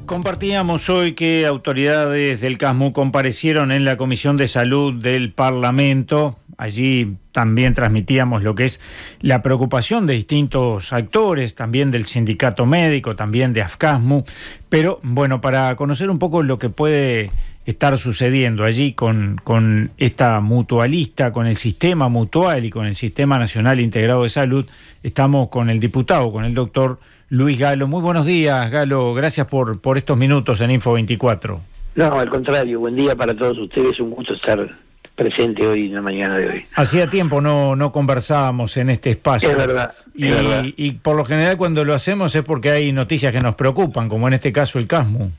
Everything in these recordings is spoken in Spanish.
Compartíamos hoy que autoridades del CASMU comparecieron en la Comisión de Salud del Parlamento. Allí también transmitíamos lo que es la preocupación de distintos actores, también del sindicato médico, también de AFCASMU. Pero bueno, para conocer un poco lo que puede estar sucediendo allí con esta mutualista, con el sistema mutual y con el Sistema Nacional Integrado de Salud, estamos con el diputado, con el doctor Luis Galo. Muy buenos días, Galo. Gracias por estos minutos en Info 24. No, al contrario. Buen día para todos ustedes. Un gusto estar presente hoy en la mañana de hoy. Hacía tiempo no conversábamos en este espacio. Es verdad. Y por lo general cuando lo hacemos es porque hay noticias que nos preocupan, como en este caso el CASMU.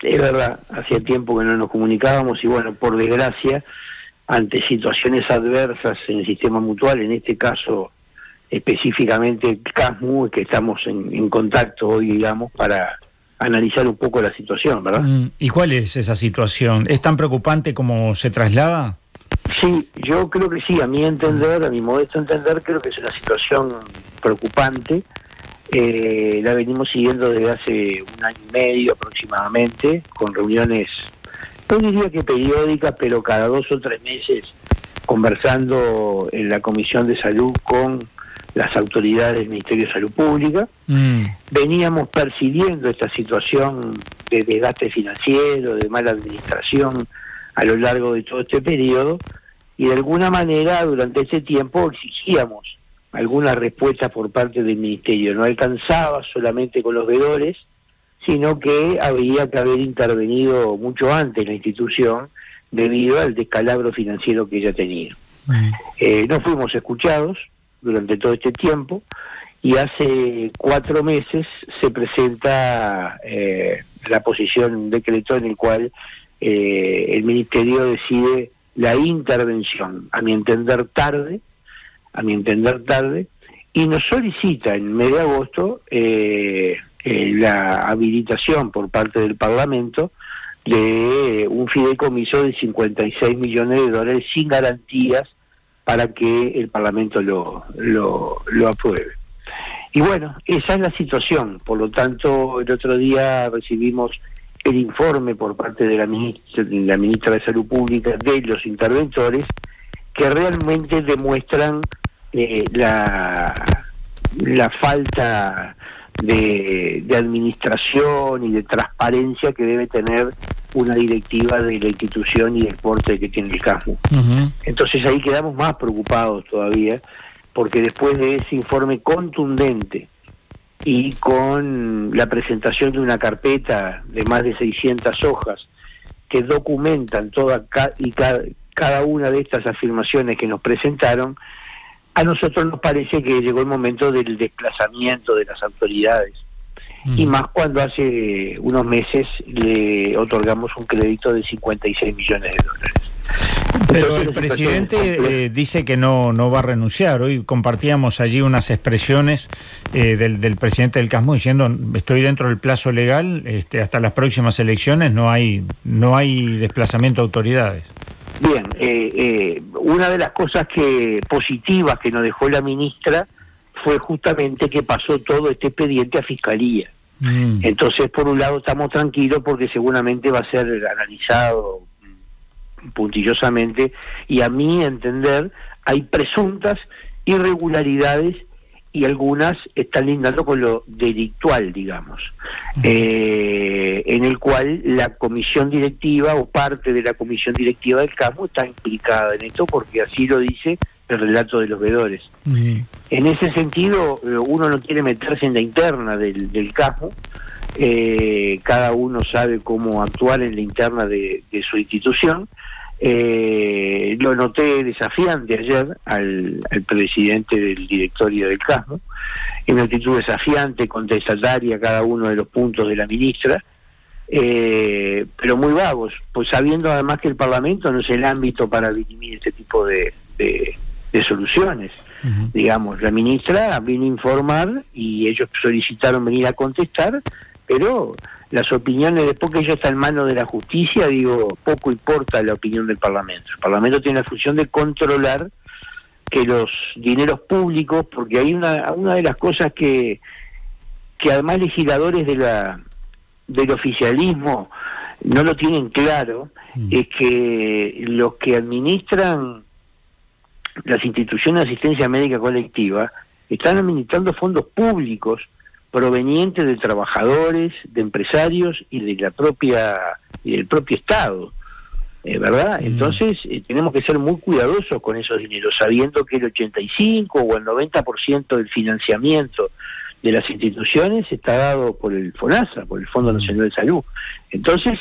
Es verdad. Hacía tiempo que no nos comunicábamos y bueno, por desgracia, ante situaciones adversas en el sistema mutual, en este caso específicamente el CASMU, que estamos en contacto hoy, digamos, para analizar un poco la situación, ¿verdad? ¿Y cuál es esa situación? ¿Es tan preocupante como se traslada? Sí, yo creo que sí, a mi entender, a mi modesto entender, creo que es una situación preocupante. La venimos siguiendo desde hace un año y medio aproximadamente, con reuniones, no diría que periódicas, pero cada 2 o 3 meses, conversando en la Comisión de Salud con las autoridades del Ministerio de Salud Pública. Veníamos percibiendo esta situación de desgaste financiero, de mala administración a lo largo de todo este periodo, y de alguna manera durante ese tiempo exigíamos algunas respuestas por parte del Ministerio. No alcanzaba solamente con los veedores, sino que había que haber intervenido mucho antes la institución debido al descalabro financiero que ella tenía. No fuimos escuchados durante todo este tiempo, y hace 4 meses se presenta la posición, un decreto en el cual el Ministerio decide la intervención, a mi entender tarde, y nos solicita en mes de agosto la habilitación por parte del Parlamento de un fideicomiso de $56 millones sin garantías para que el Parlamento lo apruebe. Y bueno, esa es la situación. Por lo tanto, el otro día recibimos el informe por parte de la ministra de Salud Pública de los interventores, que realmente demuestran la falta de administración y de transparencia que debe tener una directiva de la institución y del porte que tiene el CASMU. Entonces ahí quedamos más preocupados todavía, porque después de ese informe contundente y con la presentación de una carpeta de más de 600 hojas que documentan cada una de estas afirmaciones que nos presentaron, a nosotros nos parece que llegó el momento del desplazamiento de las autoridades. Y más cuando hace unos meses le otorgamos un crédito de $56 millones. Pero el presidente dice que no va a renunciar. Hoy compartíamos allí unas expresiones del presidente del CASMU diciendo: estoy dentro del plazo legal, hasta las próximas elecciones no hay desplazamiento de autoridades. Bien, una de las cosas positivas que nos dejó la ministra fue justamente que pasó todo este expediente a Fiscalía. Entonces, por un lado estamos tranquilos porque seguramente va a ser analizado puntillosamente, y a mi entender hay presuntas irregularidades y algunas están lindando con lo delictual, digamos, en el cual la comisión directiva o parte de la comisión directiva del CASMU está implicada en esto, porque así lo dice el relato de los veedores. En ese sentido, uno no quiere meterse en la interna del CASMU. Cada uno sabe cómo actuar en la interna de su institución. Lo noté desafiante ayer al presidente del directorio del CASMU, en una actitud desafiante, contestataria a cada uno de los puntos de la ministra, pero muy vagos, pues sabiendo además que el Parlamento no es el ámbito para dirimir este tipo de soluciones. Digamos, la ministra vino a informar y ellos solicitaron venir a contestar, pero las opiniones, después que ella está en manos de la justicia, poco importa la opinión del Parlamento. El Parlamento tiene la función de controlar que los dineros públicos, porque hay una de las cosas que además legisladores del oficialismo no lo tienen claro es que los que administran las instituciones de asistencia médica colectiva están administrando fondos públicos provenientes de trabajadores, de empresarios y del propio Estado, ¿verdad? Entonces tenemos que ser muy cuidadosos con esos dineros, sabiendo que el 85 o el 90% del financiamiento de las instituciones está dado por el FONASA, por el Fondo Nacional de Salud. Entonces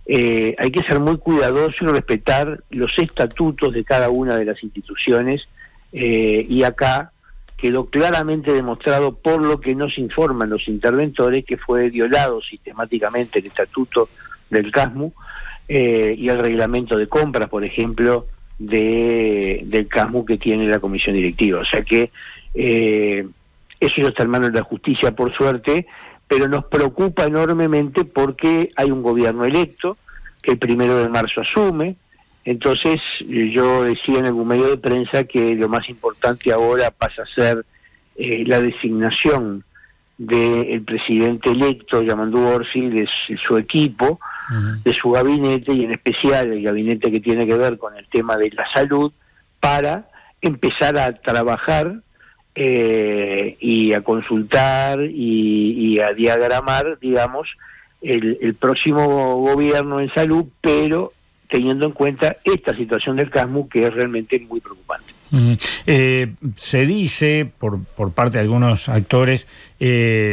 hay que ser muy cuidadoso y respetar los estatutos de cada una de las instituciones, y acá quedó claramente demostrado por lo que nos informan los interventores que fue violado sistemáticamente el estatuto del CASMU y el reglamento de compras, por ejemplo, del CASMU que tiene la comisión directiva. O sea que eso ya está en manos de la justicia, por suerte, pero nos preocupa enormemente porque hay un gobierno electo que el 1 de marzo asume. Entonces yo decía en algún medio de prensa que lo más importante ahora pasa a ser la designación del presidente electo, Yamandu Orsi, de su equipo, de su gabinete, y en especial el gabinete que tiene que ver con el tema de la salud, para empezar a trabajar y a consultar y a diagramar, digamos, el próximo gobierno en salud, pero teniendo en cuenta esta situación del CASMU, que es realmente muy preocupante. Se dice por parte de algunos actores,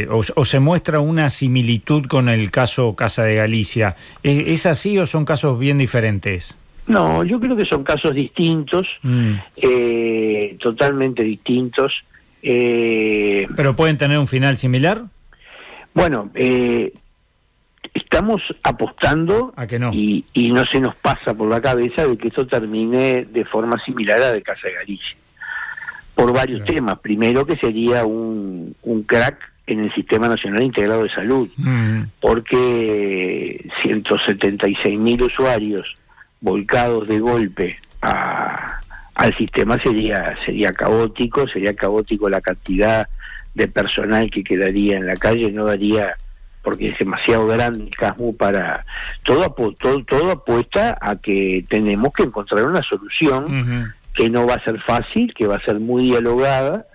o se muestra una similitud con el caso Casa de Galicia. ¿Es así o son casos bien diferentes? No, yo creo que son casos distintos, totalmente distintos. ¿Pero pueden tener un final similar? Bueno, estamos apostando ¿a que no? Y no se nos pasa por la cabeza de que esto termine de forma similar a de Casa de Galicia, por varios temas. Primero, que sería un crack en el Sistema Nacional Integrado de Salud, porque 176.000 usuarios volcados de golpe al sistema sería caótico la cantidad de personal que quedaría en la calle, no daría, porque es demasiado grande el CASMU para... Todo apuesta a que tenemos que encontrar una solución que no va a ser fácil, que va a ser muy dialogada,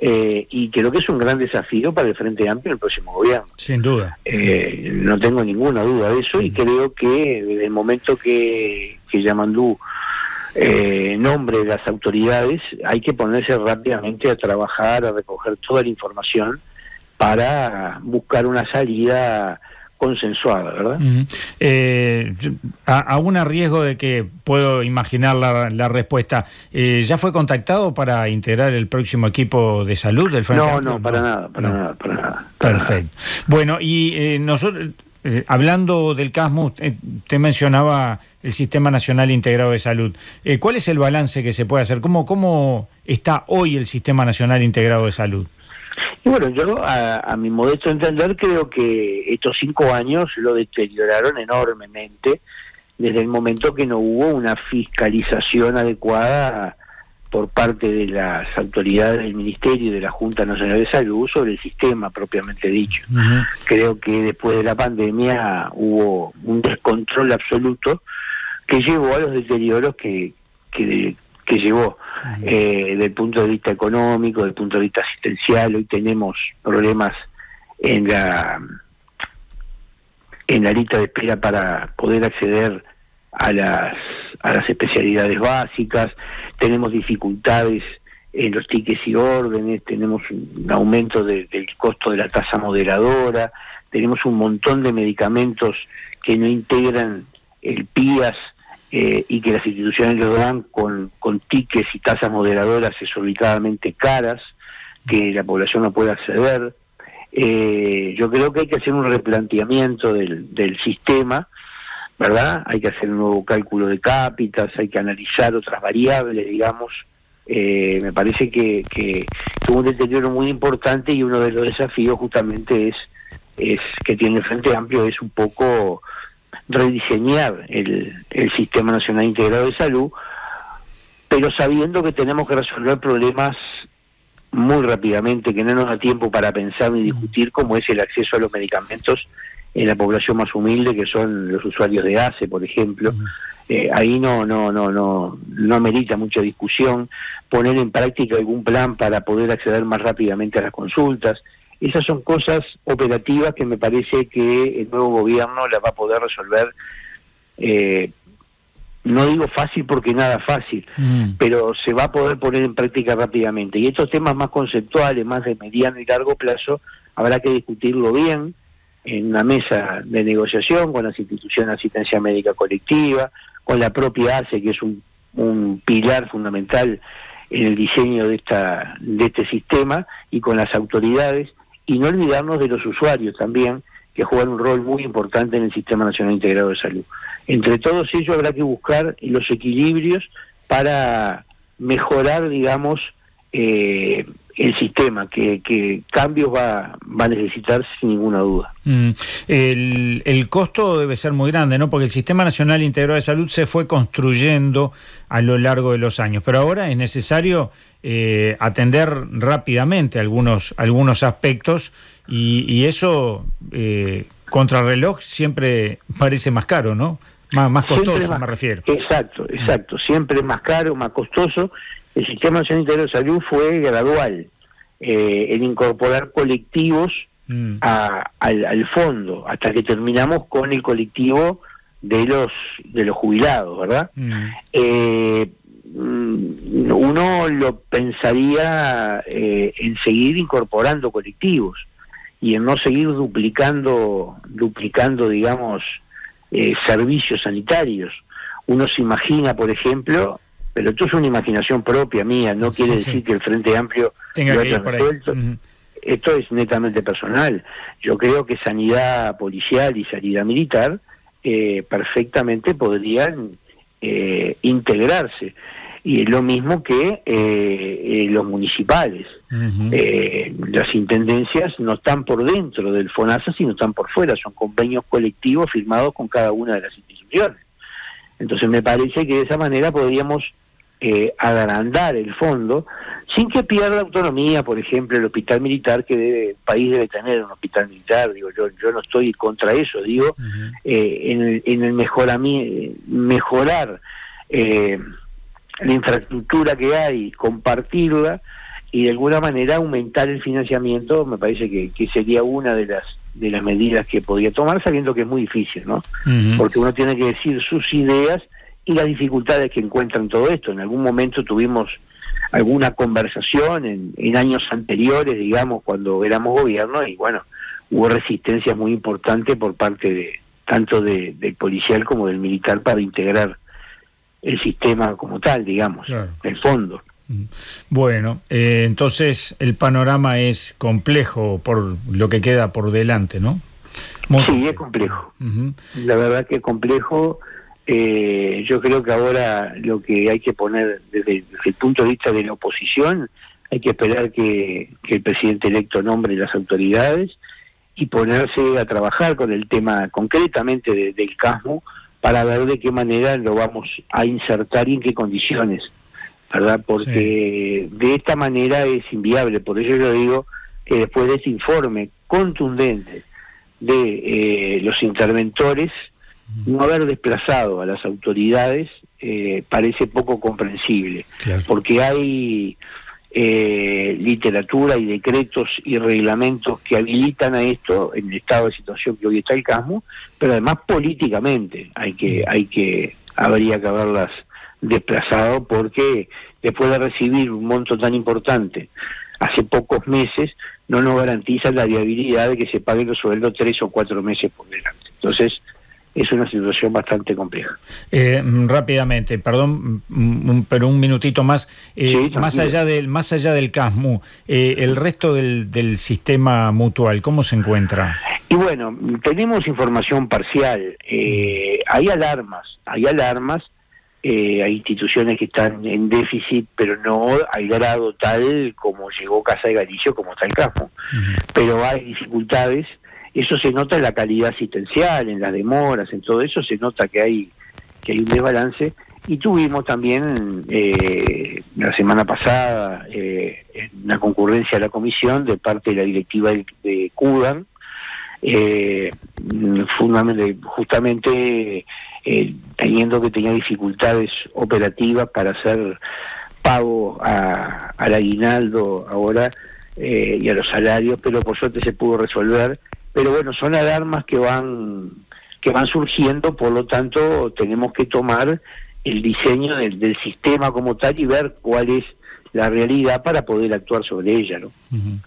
y creo que es un gran desafío para el Frente Amplio en el próximo gobierno. Sin duda. No tengo ninguna duda de eso, y creo que desde el momento que Yamandu nombre las autoridades, hay que ponerse rápidamente a trabajar, a recoger toda la información para buscar una salida consensuada, ¿verdad? Aún a riesgo de que puedo imaginar la respuesta, ¿ya fue contactado para integrar el próximo equipo de salud del Frente Amplio? No, para nada. Perfecto. Bueno, y nosotros, hablando del CASMU, te mencionaba el Sistema Nacional Integrado de Salud. ¿Cuál es el balance que se puede hacer? ¿Cómo está hoy el Sistema Nacional Integrado de Salud? Y bueno, yo a mi modesto entender creo que estos 5 años lo deterioraron enormemente desde el momento que no hubo una fiscalización adecuada por parte de las autoridades del Ministerio y de la Junta Nacional de Salud sobre el sistema propiamente dicho. Creo que después de la pandemia hubo un descontrol absoluto que llevó a los deterioros que llevó desde el punto de vista económico, desde el punto de vista asistencial. Hoy tenemos problemas en la lista de espera para poder acceder a las especialidades básicas, tenemos dificultades en los tickets y órdenes, tenemos un aumento del costo de la tasa moderadora, tenemos un montón de medicamentos que no integran el PIAS, y que las instituciones lo dan con tickets y tasas moderadoras exorbitadamente caras, que la población no puede acceder. Yo creo que hay que hacer un replanteamiento del sistema, ¿verdad? Hay que hacer un nuevo cálculo de cápitas, hay que analizar otras variables, digamos. Me parece que hubo un deterioro muy importante, y uno de los desafíos justamente es que tiene el Frente Amplio, es un poco rediseñar el Sistema Nacional Integrado de Salud, pero sabiendo que tenemos que resolver problemas muy rápidamente, que no nos da tiempo para pensar ni discutir, como es el acceso a los medicamentos en la población más humilde, que son los usuarios de ACE, por ejemplo. Ahí no amerita mucha discusión. Poner en práctica algún plan para poder acceder más rápidamente a las consultas. Esas son cosas operativas que me parece que el nuevo gobierno las va a poder resolver. No digo fácil porque nada fácil, pero se va a poder poner en práctica rápidamente. Y estos temas más conceptuales, más de mediano y largo plazo, habrá que discutirlo bien en una mesa de negociación con las instituciones de asistencia médica colectiva, con la propia ACE, que es un pilar fundamental en el diseño de este sistema, y con las autoridades, y no olvidarnos de los usuarios también, que juegan un rol muy importante en el Sistema Nacional Integrado de Salud. Entre todos ellos habrá que buscar los equilibrios para mejorar, digamos, el sistema, que cambios va a necesitar sin ninguna duda. El costo debe ser muy grande, ¿no? Porque el Sistema Nacional Integrado de Salud se fue construyendo a lo largo de los años, pero ahora es necesario atender rápidamente algunos aspectos, y eso, contrarreloj, siempre parece más caro, ¿no? Más costoso, me refiero. Exacto. Siempre es más caro, más costoso. El Sistema Nacional Integrado de Salud fue gradual en incorporar colectivos al fondo, hasta que terminamos con el colectivo de los jubilados, ¿verdad? Uno lo pensaría en seguir incorporando colectivos y en no seguir duplicando, digamos, servicios sanitarios. Uno se imagina, por ejemplo, pero esto es una imaginación propia mía, no quiere decir que el Frente Amplio tenga lo que haya ir por ahí. resuelto. Esto es netamente personal. Yo creo que sanidad policial y sanidad militar perfectamente podrían integrarse, y es lo mismo que los municipales. Las intendencias no están por dentro del FONASA, sino están por fuera, son convenios colectivos firmados con cada una de las instituciones. Entonces me parece que de esa manera podríamos agrandar el fondo sin que pierda autonomía, por ejemplo, el hospital militar, que el país debe tener un hospital militar. Digo, yo no estoy contra eso, digo, en el mejorar la infraestructura que hay, compartirla, y de alguna manera aumentar el financiamiento. Me parece que sería una de las medidas que podría tomar, sabiendo que es muy difícil, ¿no? Porque uno tiene que decir sus ideas y las dificultades que encuentran todo esto. En algún momento tuvimos alguna conversación en años anteriores, digamos, cuando éramos gobierno, y bueno, hubo resistencia muy importante por parte tanto del policial como del militar para integrar el sistema como tal, digamos, claro, el fondo. Bueno, entonces el panorama es complejo por lo que queda por delante, ¿no? Sí, es complejo. La verdad que es complejo. Yo creo que ahora lo que hay que poner desde el punto de vista de la oposición, hay que esperar que el presidente electo nombre las autoridades y ponerse a trabajar con el tema concretamente del CASMU, para ver de qué manera lo vamos a insertar y en qué condiciones, ¿verdad? Porque de esta manera es inviable. Por eso yo digo que después de este informe contundente de los interventores, no haber desplazado a las autoridades parece poco comprensible, claro, porque hay literatura y decretos y reglamentos que habilitan a esto en el estado de situación que hoy está el CASMU, pero además políticamente habría que haberlas desplazado, porque después de recibir un monto tan importante hace pocos meses, no nos garantiza la viabilidad de que se paguen los sueldos 3 o 4 meses por delante. Entonces es una situación bastante compleja. Rápidamente, perdón, pero un minutito más. Sí, más allá del CASMU, el resto del sistema mutual, ¿cómo se encuentra? Y bueno, tenemos información parcial. Hay alarmas. Hay instituciones que están en déficit, pero no al grado tal como llegó Casa de Galicia, como está el CASMU. Pero hay dificultades. Eso se nota en la calidad asistencial, en las demoras, en todo eso se nota que hay un desbalance. Y tuvimos también la semana pasada una concurrencia a la comisión de parte de la directiva de CUDAN, justamente teniendo que tener dificultades operativas para hacer pago al aguinaldo ahora y a los salarios, pero por suerte se pudo resolver. Pero bueno, son alarmas que van surgiendo, por lo tanto tenemos que tomar el diseño del sistema como tal y ver cuál es la realidad para poder actuar sobre ella, ¿no? Uh-huh.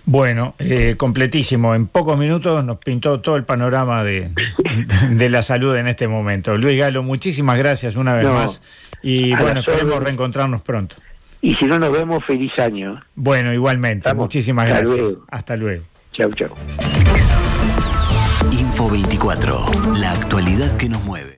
Bueno, completísimo. En pocos minutos nos pintó todo el panorama de la salud en este momento. Luis Galo, muchísimas gracias una vez más y bueno, esperemos reencontrarnos pronto. Y si no nos vemos, feliz año. Bueno, igualmente. Muchísimas gracias. Luego. Hasta luego. Chau, chau. Info 24, la actualidad que nos mueve.